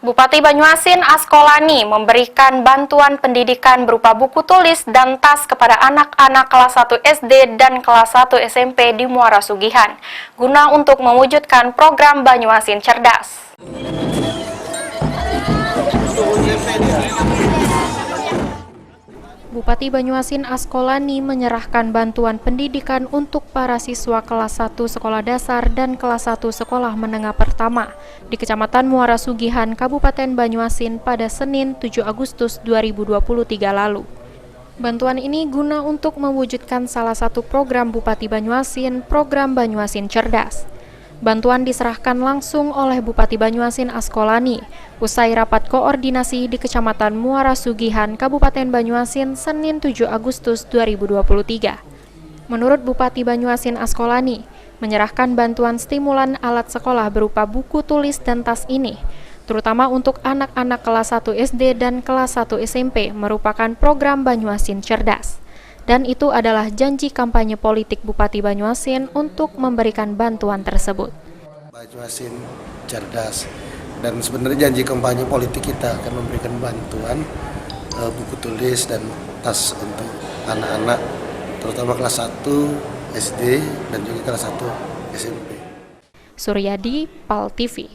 Bupati Banyuasin Askolani memberikan bantuan pendidikan berupa buku tulis dan tas kepada anak-anak kelas 1 SD dan kelas 1 SMP di Muara Sugihan, guna untuk mewujudkan program Banyuasin Cerdas. Bupati Banyuasin Askolani menyerahkan bantuan pendidikan untuk para siswa kelas 1 sekolah dasar dan kelas 1 sekolah menengah pertama di Kecamatan Muara Sugihan, Kabupaten Banyuasin pada Senin 7 Agustus 2023 lalu. Bantuan ini guna untuk mewujudkan salah satu program Bupati Banyuasin, program Banyuasin Cerdas. Bantuan diserahkan langsung oleh Bupati Banyuasin Askolani usai rapat koordinasi di Kecamatan Muara Sugihan, Kabupaten Banyuasin, Senin 7 Agustus 2023. Menurut Bupati Banyuasin Askolani, menyerahkan bantuan stimulan alat sekolah berupa buku tulis dan tas ini, terutama untuk anak-anak kelas 1 SD dan kelas 1 SMP, merupakan program Banyuasin Cerdas. Dan itu adalah janji kampanye politik Bupati Banyuasin untuk memberikan bantuan tersebut. Banyuasin Cerdas, dan sebenarnya janji kampanye politik kita akan memberikan bantuan buku tulis dan tas untuk anak-anak, terutama kelas 1 SD dan juga kelas 1 SMP. Suryadi, PAL TV.